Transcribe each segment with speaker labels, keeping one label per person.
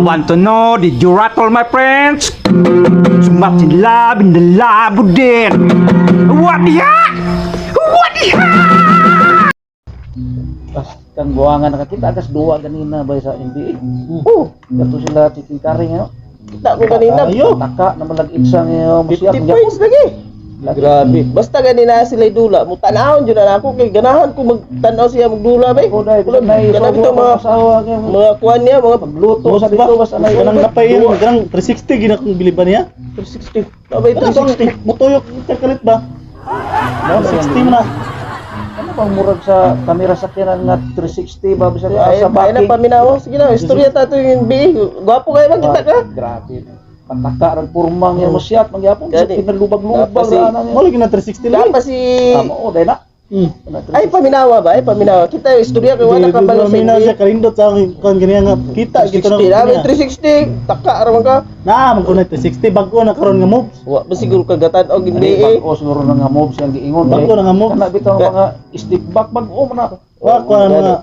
Speaker 1: want to know, did you rattle my friends? Sumat in love in the labo din. What the heck? What the heck?
Speaker 2: Pas kang buangan na kita atas dua ganina bay sa NBA. Oh, kato sila chicken curry nga.
Speaker 3: Kita ko kanina.
Speaker 2: Ayo, taka naman lag-itsa nga
Speaker 3: 50 points lagi. Grabe. Basta ganina sila dula. Mutanahon dyan na ako. Kay ganahan ko magtanaw siya magdula ba.
Speaker 2: Oh, dahil
Speaker 3: Ganap ito mga kuwan niya. Mga
Speaker 2: pagluto sa dito. Basta na
Speaker 4: Ganang napay yan. Ganang 360 ginakong biliban niya.
Speaker 3: 360. Abay 360.
Speaker 4: Mutuyok interkalit ba? 360 mo na.
Speaker 2: ano bang murag sa kamera sakyanan nga 360 ba bisa
Speaker 3: Ay,
Speaker 2: sa
Speaker 3: bahay na
Speaker 2: backing?
Speaker 3: paminaw. Sige na. Istorya tato yung BA. Gwapo kayo magkita ka.
Speaker 2: Grabe. Pataka ran purmang yan masyat mangyapon sa
Speaker 3: Gani.
Speaker 2: pinalubag-lubag
Speaker 3: Tapos si-
Speaker 2: na
Speaker 4: Mo lagi na 360 lang.
Speaker 3: Dapat si...
Speaker 2: Tama dahil na.
Speaker 3: Ay, paminawa ba? Ay, paminawa. Kita yung istorya kay wala ka balo sa
Speaker 4: Mina siya
Speaker 3: NBA.
Speaker 4: karindot sa akin kan ganyan nga kita kita
Speaker 3: 360. Namin 360. Taka araman ka.
Speaker 4: Na man ko na 360 bago na karon nga moves.
Speaker 3: Wa ba siguro kagatan o
Speaker 2: Hindi
Speaker 3: NBA.
Speaker 2: bago siguro na nga moves yung giingon.
Speaker 4: Bago na nga moves.
Speaker 2: Kana bitaw ang mga stick back bago mo na.
Speaker 4: Wa ko na nga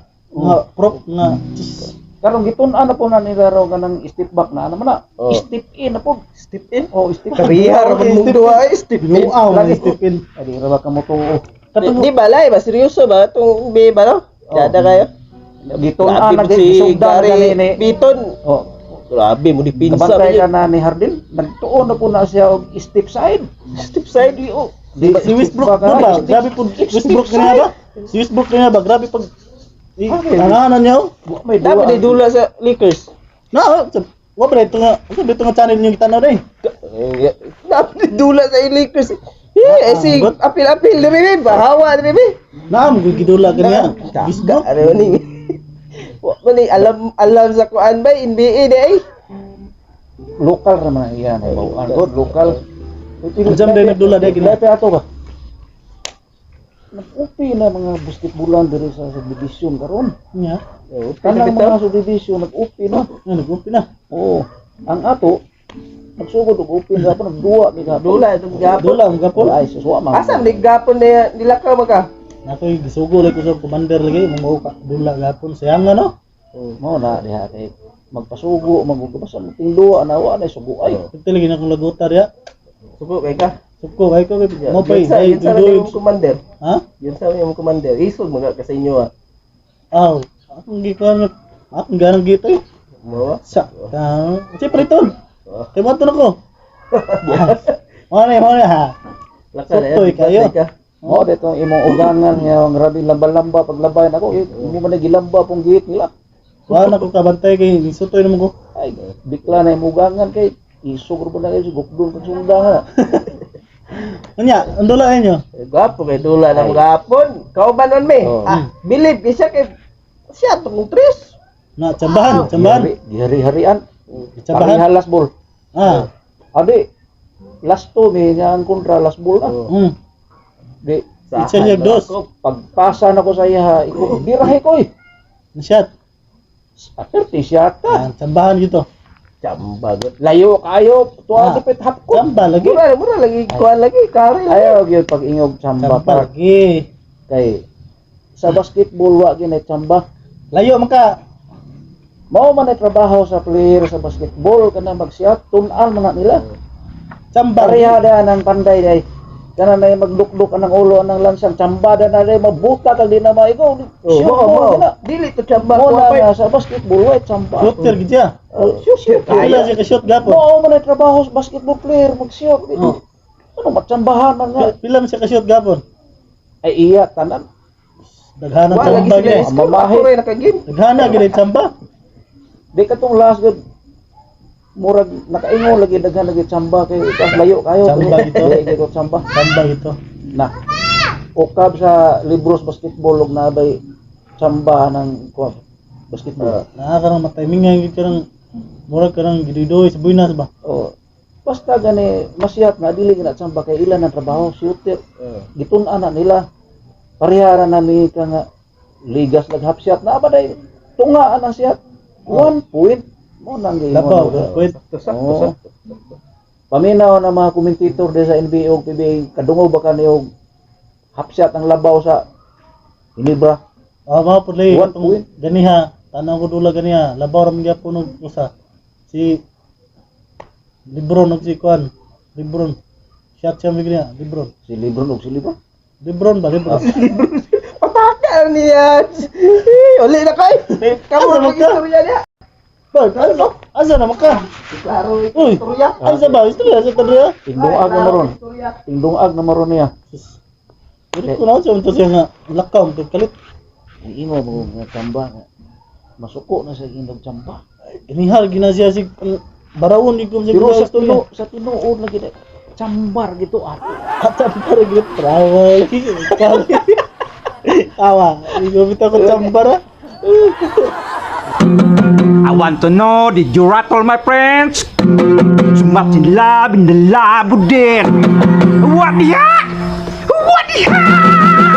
Speaker 4: prop nga
Speaker 2: Karong gitun-an na po na nila raw ganang step back na naman na.
Speaker 3: Oh.
Speaker 2: Step in na po.
Speaker 3: Step in.
Speaker 2: Oh, step
Speaker 3: Kariya raman mong duwa ay step in.
Speaker 4: luaw na
Speaker 2: Lagi.
Speaker 4: step in.
Speaker 2: Adi ra ba ka mo tuo.
Speaker 3: Di balay ba? Seryoso ba? Itong NBA ba no? Dada kayo?
Speaker 2: Gitun-an na
Speaker 3: si
Speaker 2: sugdan
Speaker 3: Gary
Speaker 2: ni.
Speaker 3: Biton.
Speaker 2: Oh.
Speaker 3: Grabe mo dipinsa ba
Speaker 2: Kabantay ka
Speaker 3: yun?
Speaker 2: na ni Hardin. Nagtuon na po na siya og step side.
Speaker 3: Step side yun.
Speaker 4: Si Westbrook ba? Grabe po Westbrook kanya ba? Si Westbrook kanya ba? Grabe pag Ano niya?
Speaker 2: May
Speaker 3: Dapat
Speaker 2: duwa.
Speaker 3: ni dula sa Lakers.
Speaker 4: Na, wa ba ito nga channel niyo kitanaw dai.
Speaker 3: Dapat ni dula sa Lakers. Eh, si
Speaker 4: but-
Speaker 3: apil-apil na rin. Bahawa na rin.
Speaker 4: Na, mo gidula kanya.
Speaker 3: Bisbrook. Ano ni? Wa man ni alam sa kuan ba NBA day.
Speaker 2: Lokal naman yan. Bawaan god lokal.
Speaker 4: Jam day nagdula day gina.
Speaker 2: Dati ato ba? Nag-upi na mga basketballan diri sa subdivision karon.
Speaker 4: Nya.
Speaker 2: Kanang mga subdivision nag-upi na.
Speaker 4: Nag-upi na.
Speaker 2: Oo. Ang ato nagsugod og upi na po nagduwa mi ka.
Speaker 3: Dula itong gapon.
Speaker 4: Dula ang gapon.
Speaker 2: Ay suswa man.
Speaker 3: Asa ni gapon na nila ka maka?
Speaker 4: Nakoy gisugo lay ko sa commander lagi mo ka dula gapon sayang nga no.
Speaker 2: Mo na diha kay magpasugo magugubasa mo tinduwa na wa na sugo ay.
Speaker 4: Ito lagi na kong lagutar ya.
Speaker 3: Suko kay ka.
Speaker 4: Suko kay ko mo pay
Speaker 3: Yun sa
Speaker 4: ay
Speaker 3: yung
Speaker 4: dudoy.
Speaker 3: commander.
Speaker 4: Ha?
Speaker 3: Yun sa yung commander. Isog mga ka sa inyo ah.
Speaker 4: Aw, akong gikuan akong ganang gito eh.
Speaker 3: Mo.
Speaker 4: Sa siyempre ton. Kay mo to nako. Mo na ha. Sukoy kayo.
Speaker 2: Mo dito imong ugangan nga grabe lamba-lamba paglabay nako hindi man gilamba pong gihit nila.
Speaker 4: Wa na ko kabantay kay sutoy naman ko.
Speaker 2: Ay bikla na imong ugangan kay isugro pa na kayo gukdon pag sunda.
Speaker 4: Unya, andula inyo.
Speaker 3: Gapo kay dula ng gapon. Kauban man me.
Speaker 2: Oh.
Speaker 3: Ah, believe isa kay siya tong tres.
Speaker 4: Na chambahan.
Speaker 2: Hari-harian.
Speaker 4: Chambahan.
Speaker 2: Halas ball.
Speaker 4: Ah.
Speaker 2: Adi last two may nga ang kontra last ball na. Di
Speaker 4: Itsa niya dos.
Speaker 2: pagpasa na ko sa iya, iko birahe ko eh.
Speaker 4: Shot.
Speaker 2: Aperti siya ta.
Speaker 4: Chambahan gito.
Speaker 3: Chambagot.
Speaker 2: Layo kayo, tuwa
Speaker 4: Ah,
Speaker 2: dipit hap ko.
Speaker 4: Chamba lagi.
Speaker 3: Mura lagi kuan lagi kari.
Speaker 2: Ayaw gyud pag ingog chamba
Speaker 4: Chamba
Speaker 2: pa
Speaker 4: lagi.
Speaker 2: kay sa basketball wa gyud chamba.
Speaker 4: Layo man ka.
Speaker 2: Mao man ay trabaho sa player sa basketball kana magsiyat tun-an man na nila.
Speaker 4: Chamba.
Speaker 2: Parehada ng panday day. Kana na magdukduk anang ulo anang lansang chamba na day mabuta kag di na maigo.
Speaker 3: Mo. Dili to chamba
Speaker 2: Mo
Speaker 3: kuan
Speaker 2: na
Speaker 3: pa.
Speaker 2: sa basketball wa chamba.
Speaker 4: Shooter gid siya.
Speaker 2: Shoot
Speaker 4: Kaya siya ka shot gapon.
Speaker 2: Mao man ay trabaho sa basketball player magsiyat.
Speaker 4: Oh.
Speaker 2: Ano matsambahan man nga.
Speaker 4: Pila man siya ka shot gapon.
Speaker 2: Ay iya tanan.
Speaker 4: Daghana
Speaker 3: Wala lagi
Speaker 4: chamba
Speaker 3: sila
Speaker 4: gid.
Speaker 3: score.
Speaker 2: Mamahe.
Speaker 3: Ako rin nakagim.
Speaker 4: Daghana gid chamba.
Speaker 2: Di katong last good murag nakaingon lagi daghan lagi chamba kay tas layo kayo.
Speaker 4: Chamba ito.
Speaker 2: Dili ko chamba.
Speaker 4: Chamba gito.
Speaker 2: Na. Ukab sa libros basketball ug nabay chamba ng basketball.
Speaker 4: Karang matimingan gid karang murag karang gididoy sa buinas ba.
Speaker 2: Oh. Basta gani masiyat na dili na chamba kay ilan ang trabaho shooter. Gitun-an na nila. Parehara na ni ka nga ligas naghapsyat na ba day tungaan ang siyat. 1 point mo nang
Speaker 4: Labaw, wait.
Speaker 2: Oo. Paminaw na mga komentator sa NBA ug PBA kadungog ba kaniyo hapsyat ang labaw sa Ginebra.
Speaker 4: Mao pud lay
Speaker 2: One point.
Speaker 4: ganiha. Tanaw ko dula ganiha. Labaw ra man gyapon og usa. Si Lebron og si Kwan. Lebron. Shot siya bigla, Lebron.
Speaker 2: Si Lebron ug si Lebron.
Speaker 4: Lebron ba, Lebron?
Speaker 3: Pataka niya. Uli na kay. Kamu
Speaker 4: Asa
Speaker 3: na
Speaker 4: man ka?
Speaker 3: istorya niya.
Speaker 4: Boy, asa na maka?
Speaker 3: Klaro
Speaker 4: Uy,
Speaker 3: istorya.
Speaker 4: asa ba? Istorya sa tadriya.
Speaker 2: Tingdungag na maron. Tingdungag na maron niya.
Speaker 4: Dili ko na sa unta siya nga lakaw kalit.
Speaker 2: Iingo mo nga tsamba nga. Masuko na sa indog tsamba.
Speaker 4: Ginihal ginasya si barawon di ko sa
Speaker 2: Pero
Speaker 4: istorya.
Speaker 2: sa tinuod lagi na tsambar gitu ato.
Speaker 4: Atam para gid travel. Awa, igobit ako chambara.
Speaker 1: I want to know, did you rattle my friends? So much in love, in the love, then. What the heck? What the heck?